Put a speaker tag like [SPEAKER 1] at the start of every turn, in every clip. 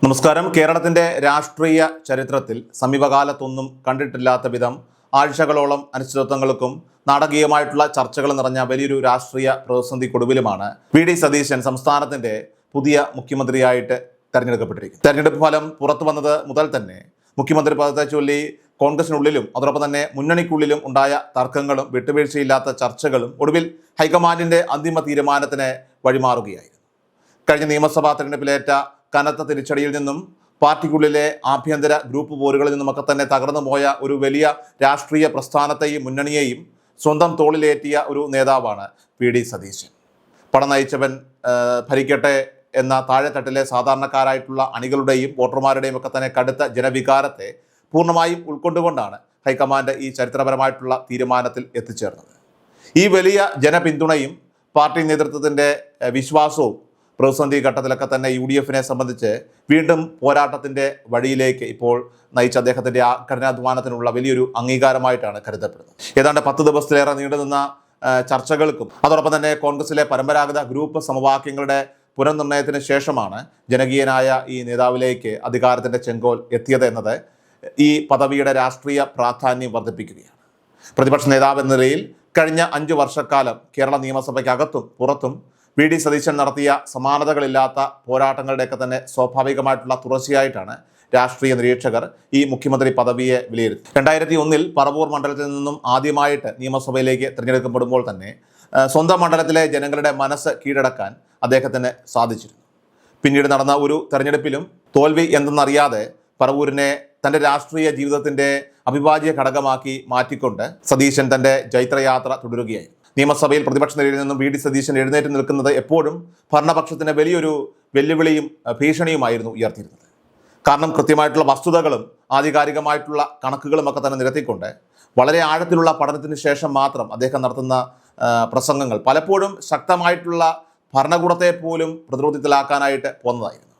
[SPEAKER 1] നമസ്കാരം. കേരളത്തിന്റെ രാഷ്ട്രീയ ചരിത്രത്തിൽ സമീപകാലത്തൊന്നും കണ്ടിട്ടില്ലാത്ത വിധം ആഴ്ചകളോളം അനിശ്ചിതത്വങ്ങൾക്കും നാടകീയമായിട്ടുള്ള ചർച്ചകൾ നിറഞ്ഞ വലിയൊരു രാഷ്ട്രീയ പ്രതിസന്ധിക്കൊടുവിലുമാണ് വി.ഡി. സതീശൻ സംസ്ഥാനത്തിന്റെ പുതിയ മുഖ്യമന്ത്രിയായിട്ട് തെരഞ്ഞെടുക്കപ്പെട്ടിരിക്കുന്നത്. തെരഞ്ഞെടുപ്പ് ഫലം പുറത്തു വന്നത് മുതൽ തന്നെ മുഖ്യമന്ത്രി പദത്തെ ചൊല്ലി കോൺഗ്രസിനുള്ളിലും അതോടൊപ്പം തന്നെ മുന്നണിക്കുള്ളിലും ഉണ്ടായ തർക്കങ്ങളും വിട്ടുവീഴ്ചയില്ലാത്ത ചർച്ചകളും ഒടുവിൽ ഹൈക്കമാൻഡിന്റെ അന്തിമ തീരുമാനത്തിന് വഴിമാറുകയായിരുന്നു. കഴിഞ്ഞ നിയമസഭാ തെരഞ്ഞെടുപ്പിലേറ്റ കനത്ത തിരിച്ചടിയിൽ നിന്നും പാർട്ടിക്കുള്ളിലെ ആഭ്യന്തര ഗ്രൂപ്പ് പോരുകളിൽ നിന്നുമൊക്കെ തന്നെ തകർന്നു പോയ ഒരു വലിയ രാഷ്ട്രീയ പ്രസ്ഥാനത്തെയും മുന്നണിയെയും സ്വന്തം തോളിലേറ്റിയ ഒരു നേതാവാണ് വി.ഡി. സതീശൻ. പണം നയിച്ചവൻ ഭരിക്കട്ടെ എന്ന താഴെത്തട്ടിലെ സാധാരണക്കാരായിട്ടുള്ള അണികളുടെയും വോട്ടർമാരുടെയും ഒക്കെ തന്നെ കടുത്ത ജനവികാരത്തെ പൂർണ്ണമായും ഉൾക്കൊണ്ടുകൊണ്ടാണ് ഹൈക്കമാൻഡ് ഈ ചരിത്രപരമായിട്ടുള്ള തീരുമാനത്തിൽ എത്തിച്ചേർന്നത്. ഈ വലിയ ജനപിന്തുണയും പാർട്ടി നേതൃത്വത്തിൻ്റെ വിശ്വാസവും പ്രതിസന്ധി ഘട്ടത്തിലൊക്കെ തന്നെ UDFനെ സംബന്ധിച്ച് വീണ്ടും പോരാട്ടത്തിൻ്റെ വഴിയിലേക്ക് ഇപ്പോൾ നയിച്ച അദ്ദേഹത്തിൻ്റെ ആ കഠിനാധ്വാനത്തിനുള്ള വലിയൊരു അംഗീകാരമായിട്ടാണ് കരുതപ്പെടുന്നത്. ഏതാണ്ട് 10 ദിവസത്തിലേറെ നീണ്ടുനിന്ന ചർച്ചകൾക്കും അതോടൊപ്പം തന്നെ കോൺഗ്രസിലെ പരമ്പരാഗത ഗ്രൂപ്പ് സമവാക്യങ്ങളുടെ പുനർനിർണയത്തിന് ശേഷമാണ് ജനകീയനായ ഈ നേതാവിലേക്ക് അധികാരത്തിൻ്റെ ചെങ്കോൽ എത്തിയത് എന്നത് ഈ പദവിയുടെ രാഷ്ട്രീയ പ്രാധാന്യം വർദ്ധിപ്പിക്കുകയാണ്. പ്രതിപക്ഷ നേതാവ് എന്ന നിലയിൽ കഴിഞ്ഞ 5 വർഷക്കാലം കേരള നിയമസഭയ്ക്കകത്തും പുറത്തും വി.ഡി. സതീശൻ നടത്തിയ സമാനതകളില്ലാത്ത പോരാട്ടങ്ങളുടെയൊക്കെ തന്നെ സ്വാഭാവികമായിട്ടുള്ള തുടർച്ചയായിട്ടാണ് രാഷ്ട്രീയ നിരീക്ഷകർ ഈ മുഖ്യമന്ത്രി പദവിയെ വിലയിരുത്തി. 2001 പറവൂർ മണ്ഡലത്തിൽ നിന്നും ആദ്യമായിട്ട് നിയമസഭയിലേക്ക് തിരഞ്ഞെടുക്കപ്പെടുമ്പോൾ തന്നെ സ്വന്തം മണ്ഡലത്തിലെ ജനങ്ങളുടെ മനസ്സ് കീഴടക്കാൻ അദ്ദേഹത്തിന് സാധിച്ചിരുന്നു. പിന്നീട് നടന്ന ഒരു തെരഞ്ഞെടുപ്പിലും തോൽവി എന്തെന്നറിയാതെ പറവൂരിനെ തൻ്റെ രാഷ്ട്രീയ ജീവിതത്തിൻ്റെ അവിഭാജ്യ ഘടകമാക്കി മാറ്റിക്കൊണ്ട് സതീശൻ തൻ്റെ ജൈത്രയാത്ര തുടരുകയായിരുന്നു. നിയമസഭയിൽ പ്രതിപക്ഷ നിരയിൽ നിന്നും വി.ഡി. സതീശൻ എഴുന്നേറ്റ് നിൽക്കുന്നത് എപ്പോഴും ഭരണപക്ഷത്തിന് വലിയൊരു വെല്ലുവിളിയും ഭീഷണിയുമായിരുന്നു ഉയർത്തിയിരുന്നത്. കാരണം കൃത്യമായിട്ടുള്ള വസ്തുതകളും ആധികാരികമായിട്ടുള്ള കണക്കുകളുമൊക്കെ തന്നെ നിരത്തിക്കൊണ്ട് വളരെ ആഴത്തിലുള്ള പഠനത്തിന് ശേഷം മാത്രം അദ്ദേഹം നടത്തുന്ന പ്രസംഗങ്ങൾ പലപ്പോഴും ശക്തമായിട്ടുള്ള ഭരണകൂടത്തെ പോലും പ്രതിരോധത്തിലാക്കാനായിട്ട് പോന്നതായിരുന്നു.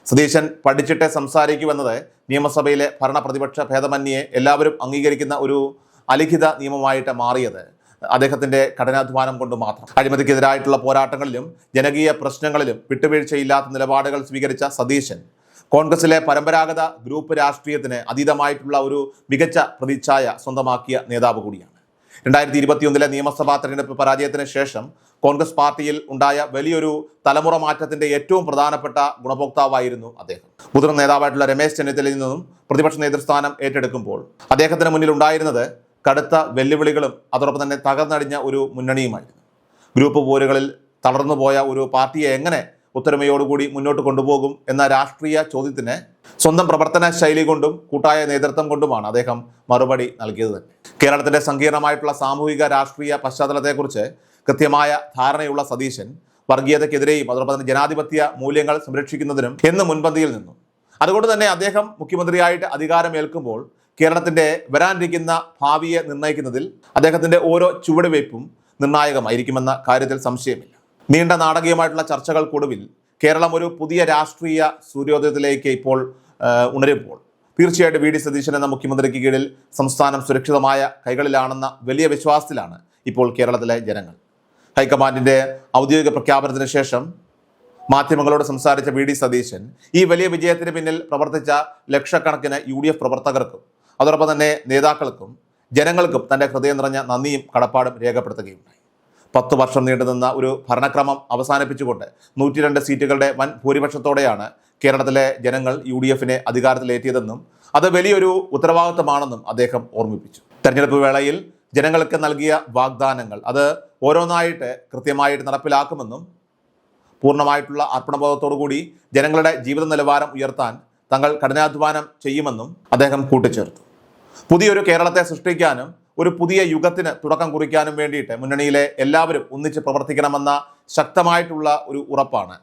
[SPEAKER 1] സതീശൻ പഠിച്ചിട്ട് സംസാരിക്കുമെന്നത് നിയമസഭയിലെ ഭരണ പ്രതിപക്ഷ ഭേദമന്യേ എല്ലാവരും അംഗീകരിക്കുന്ന ഒരു അലിഖിത നിയമമായിട്ട് മാറിയത് അദ്ദേഹത്തിൻ്റെ കഠിനാധ്വാനം കൊണ്ട് മാത്രം. അഴിമതിക്കെതിരായിട്ടുള്ള പോരാട്ടങ്ങളിലും ജനകീയ പ്രശ്നങ്ങളിലും വിട്ടുവീഴ്ചയില്ലാത്ത നിലപാടുകൾ സ്വീകരിച്ച സതീശൻ കോൺഗ്രസിലെ പരമ്പരാഗത ഗ്രൂപ്പ് രാഷ്ട്രീയത്തിന് അതീതമായിട്ടുള്ള ഒരു മികച്ച പ്രതിച്ഛായ സ്വന്തമാക്കിയ നേതാവ് കൂടിയാണ്. 2021 നിയമസഭാ തെരഞ്ഞെടുപ്പ് പരാജയത്തിന് ശേഷം കോൺഗ്രസ് പാർട്ടിയിൽ ഉണ്ടായ വലിയൊരു തലമുറ മാറ്റത്തിൻ്റെ ഏറ്റവും പ്രധാനപ്പെട്ട ഗുണഭോക്താവായിരുന്നു അദ്ദേഹം. മുതിർന്ന നേതാവായിട്ടുള്ള രമേശ് ചെന്നിത്തലയിൽ നിന്നും പ്രതിപക്ഷ നേതൃസ്ഥാനം ഏറ്റെടുക്കുമ്പോൾ അദ്ദേഹത്തിന് മുന്നിൽ ഉണ്ടായിരുന്നത് കടുത്ത വെല്ലുവിളികളും അതോടൊപ്പം തന്നെ തകർന്നടിഞ്ഞ ഒരു മുന്നണിയുമായിരുന്നു. ഗ്രൂപ്പ് പോരുകളിൽ തളർന്നുപോയ ഒരു പാർട്ടിയെ എങ്ങനെ ഒത്തൊരുമയോടുകൂടി മുന്നോട്ട് കൊണ്ടുപോകും എന്ന രാഷ്ട്രീയ ചോദ്യത്തിന് സ്വന്തം പ്രവർത്തന ശൈലി കൊണ്ടും കൂട്ടായ നേതൃത്വം കൊണ്ടുമാണ് അദ്ദേഹം മറുപടി നൽകിയത് തന്നെ. കേരളത്തിൻ്റെ സങ്കീർണമായിട്ടുള്ള സാമൂഹിക രാഷ്ട്രീയ പശ്ചാത്തലത്തെക്കുറിച്ച് കൃത്യമായ ധാരണയുള്ള സതീശൻ വർഗീയതയ്ക്കെതിരെയും അതോടൊപ്പം തന്നെ ജനാധിപത്യ മൂല്യങ്ങൾ സംരക്ഷിക്കുന്നതിനും എന്ന് മുൻപന്തിയിൽ നിന്നു. അതുകൊണ്ട് തന്നെ അദ്ദേഹം മുഖ്യമന്ത്രിയായിട്ട് അധികാരമേൽക്കുമ്പോൾ കേരളത്തിൻ്റെ വരാനിരിക്കുന്ന ഭാവിയെ നിർണ്ണയിക്കുന്നതിൽ അദ്ദേഹത്തിൻ്റെ ഓരോ ചുവടുവയ്പും നിർണായകമായിരിക്കുമെന്ന കാര്യത്തിൽ സംശയമില്ല. നീണ്ട നാടകീയമായിട്ടുള്ള ചർച്ചകൾക്കൊടുവിൽ കേരളം ഒരു പുതിയ രാഷ്ട്രീയ സൂര്യോദയത്തിലേക്ക് ഇപ്പോൾ ഉണരുമ്പോൾ തീർച്ചയായിട്ടും വി.ഡി. സതീശൻ എന്ന മുഖ്യമന്ത്രിക്ക് കീഴിൽ സംസ്ഥാനം സുരക്ഷിതമായ കൈകളിലാണെന്ന വലിയ വിശ്വാസത്തിലാണ് ഇപ്പോൾ കേരളത്തിലെ ജനങ്ങൾ. ഹൈക്കമാൻഡിൻ്റെ ഔദ്യോഗിക പ്രഖ്യാപനത്തിന് ശേഷം മാധ്യമങ്ങളോട് സംസാരിച്ച വി.ഡി. സതീശൻ ഈ വലിയ വിജയത്തിന് പിന്നിൽ പ്രവർത്തിച്ച ലക്ഷക്കണക്കിന് UDF പ്രവർത്തകർക്കും അതോടൊപ്പം തന്നെ നേതാക്കൾക്കും ജനങ്ങൾക്കും തൻ്റെ ഹൃദയം നിറഞ്ഞ നന്ദിയും കടപ്പാടും രേഖപ്പെടുത്തുകയുണ്ടായി. 10 വർഷം നീണ്ടുനിന്ന ഒരു ഭരണക്രമം അവസാനിപ്പിച്ചുകൊണ്ട് 102 സീറ്റുകളുടെ വൻ ഭൂരിപക്ഷത്തോടെയാണ് കേരളത്തിലെ ജനങ്ങൾ UDFനെ അധികാരത്തിലേറ്റിയതെന്നും അത് വലിയൊരു ഉത്തരവാദിത്തമാണെന്നും അദ്ദേഹം ഓർമ്മിപ്പിച്ചു. തെരഞ്ഞെടുപ്പ് വേളയിൽ ജനങ്ങൾക്ക് നൽകിയ വാഗ്ദാനങ്ങൾ അത് ഓരോന്നായിട്ട് കൃത്യമായിട്ട് നടപ്പിലാക്കുമെന്നും പൂർണ്ണമായിട്ടുള്ള അർപ്പണബോധത്തോടുകൂടി ജനങ്ങളുടെ ജീവിത നിലവാരം ഉയർത്താൻ തങ്ങൾ കഠിനാധ്വാനം ചെയ്യുമെന്നും അദ്ദേഹം കൂട്ടിച്ചേർത്തു. പുതിയൊരു കേരളത്തെ സൃഷ്ടിക്കാനും ഒരു പുതിയ യുഗത്തിന് തുടക്കം കുറിക്കാനും വേണ്ടിയിട്ട് മുന്നണിയിലെ എല്ലാവരും ഒന്നിച്ച് പ്രവർത്തിക്കണമെന്ന ശക്തമായിട്ടുള്ള ഒരു ഉറപ്പാണ്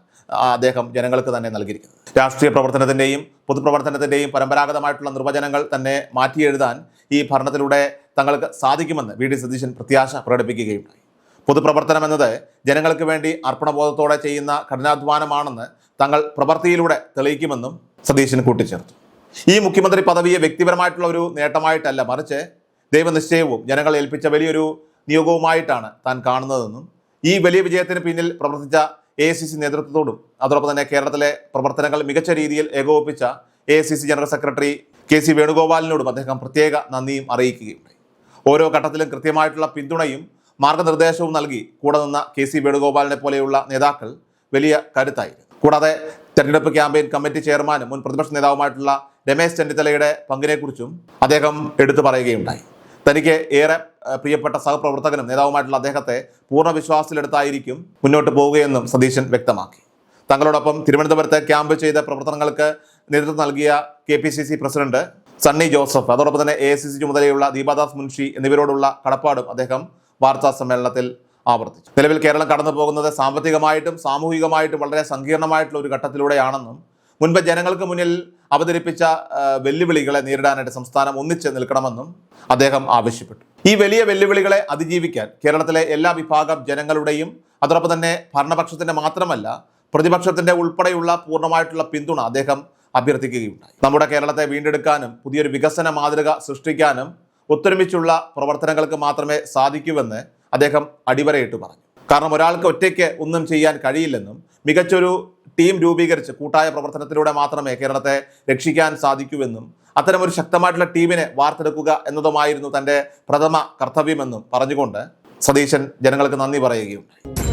[SPEAKER 1] അദ്ദേഹം ജനങ്ങൾക്ക് തന്നെ നൽകിയിരിക്കുന്നത്. രാഷ്ട്രീയ പ്രവർത്തനത്തിൻ്റെയും പൊതുപ്രവർത്തനത്തിൻ്റെയും പരമ്പരാഗതമായിട്ടുള്ള നിർവചനങ്ങൾ തന്നെ മാറ്റിയെഴുതാൻ ഈ ഭരണത്തിലൂടെ തങ്ങൾക്ക് സാധിക്കുമെന്ന് വി.ഡി. സതീശൻ പ്രത്യാശ പ്രകടിപ്പിക്കുകയുണ്ടായി. പൊതുപ്രവർത്തനം എന്നത് ജനങ്ങൾക്ക് വേണ്ടി അർപ്പണബോധത്തോടെ ചെയ്യുന്ന കഠിനാധ്വാനമാണെന്ന് തങ്ങൾ പ്രവൃത്തിയിലൂടെ തെളിയിക്കുമെന്നും സതീശൻ കൂട്ടിച്ചേർത്തു. ഈ മുഖ്യമന്ത്രി പദവിയെ വ്യക്തിപരമായിട്ടുള്ള ഒരു നേട്ടമായിട്ടല്ല, മറിച്ച് ദൈവനിശ്ചയവും ജനങ്ങൾ ഏൽപ്പിച്ച വലിയൊരു നിയോഗവുമായിട്ടാണ് താൻ കാണുന്നതെന്നും ഈ വലിയ വിജയത്തിന് പിന്നിൽ പ്രവർത്തിച്ച AICC നേതൃത്വത്തോടും അതോടൊപ്പം തന്നെ കേരളത്തിലെ പ്രവർത്തനങ്ങൾ മികച്ച രീതിയിൽ ഏകോപിപ്പിച്ച AICC ജനറൽ സെക്രട്ടറി KC വേണുഗോപാലിനോടും അദ്ദേഹം പ്രത്യേക നന്ദിയും അറിയിക്കുകയുണ്ടായി. ഓരോ ഘട്ടത്തിലും കൃത്യമായിട്ടുള്ള പിന്തുണയും മാർഗനിർദ്ദേശവും നൽകി കൂടെ നിന്ന KC വേണുഗോപാലിനെ പോലെയുള്ള നേതാക്കൾ വലിയ കരുത്തായിരുന്നു. കൂടാതെ തെരഞ്ഞെടുപ്പ് ക്യാമ്പയിൻ കമ്മിറ്റി ചെയർമാനും മുൻ പ്രതിപക്ഷ നേതാവുമായിട്ടുള്ള രമേശ് ചെന്നിത്തലയുടെ പങ്കിനെക്കുറിച്ചും അദ്ദേഹം എടുത്തു പറയുകയുണ്ടായി. തനിക്ക് ഏറെ പ്രിയപ്പെട്ട സഹപ്രവർത്തകനും നേതാവുമായിട്ടുള്ള അദ്ദേഹത്തെ പൂർണ്ണ വിശ്വാസത്തിലെടുത്തായിരിക്കും മുന്നോട്ട് പോവുകയെന്നും സതീശൻ വ്യക്തമാക്കി. തങ്ങളോടൊപ്പം തിരുവനന്തപുരത്ത് ക്യാമ്പ് ചെയ്ത പ്രവർത്തനങ്ങൾക്ക് നേതൃത്വം നൽകിയ KPCC പ്രസിഡന്റ് സണ്ണി ജോസഫ്, അതോടൊപ്പം തന്നെ AICC ചുമതലയുള്ള ദീപാദാസ് മുൻഷി എന്നിവരോടുള്ള കടപ്പാടും അദ്ദേഹം വാർത്താ സമ്മേളനത്തിൽ ആവർത്തിച്ചു. നിലവിൽ കേരളം കടന്നു പോകുന്നത് സാമ്പത്തികമായിട്ടും സാമൂഹികമായിട്ടും വളരെ സങ്കീർണമായിട്ടുള്ള ഒരു ഘട്ടത്തിലൂടെയാണെന്നും മുൻപ് ജനങ്ങൾക്ക് മുന്നിൽ അവതരിപ്പിച്ച വെല്ലുവിളികളെ നേരിടാനായിട്ട് സംസ്ഥാനം ഒന്നിച്ച് നിൽക്കണമെന്നും അദ്ദേഹം ആവശ്യപ്പെട്ടു. ഈ വലിയ വെല്ലുവിളികളെ അതിജീവിക്കാൻ കേരളത്തിലെ എല്ലാ വിഭാഗം ജനങ്ങളുടെയും അതോടൊപ്പം തന്നെ ഭരണപക്ഷത്തിന്റെ മാത്രമല്ല പ്രതിപക്ഷത്തിന്റെ ഉൾപ്പെടെയുള്ള പൂർണ്ണമായിട്ടുള്ള പിന്തുണ അദ്ദേഹം അഭ്യർത്ഥിക്കുകയുണ്ടായി. നമ്മുടെ കേരളത്തെ വീണ്ടെടുക്കാനും പുതിയൊരു വികസന മാതൃക സൃഷ്ടിക്കാനും ഒത്തൊരുമിച്ചുള്ള പ്രവർത്തനങ്ങൾക്ക് മാത്രമേ സാധിക്കൂവെന്ന് അദ്ദേഹം അടിവരയിട്ട് പറഞ്ഞു. കാരണം ഒരാൾക്ക് ഒറ്റയ്ക്ക് ഒന്നും ചെയ്യാൻ കഴിയില്ലെന്നും മികച്ചൊരു ടീം രൂപീകരിച്ച് കൂട്ടായ പ്രവർത്തനത്തിലൂടെ മാത്രമേ കേരളത്തെ രക്ഷിക്കാൻ സാധിക്കൂവെന്നും അത്തരമൊരു ശക്തമായിട്ടുള്ള ടീമിനെ വാർത്തെടുക്കുക എന്നതുമായിരുന്നു തൻ്റെ പ്രഥമ കർത്തവ്യമെന്നും പറഞ്ഞുകൊണ്ട് സതീശൻ ജനങ്ങൾക്ക് നന്ദി പറയുകയുണ്ടായി.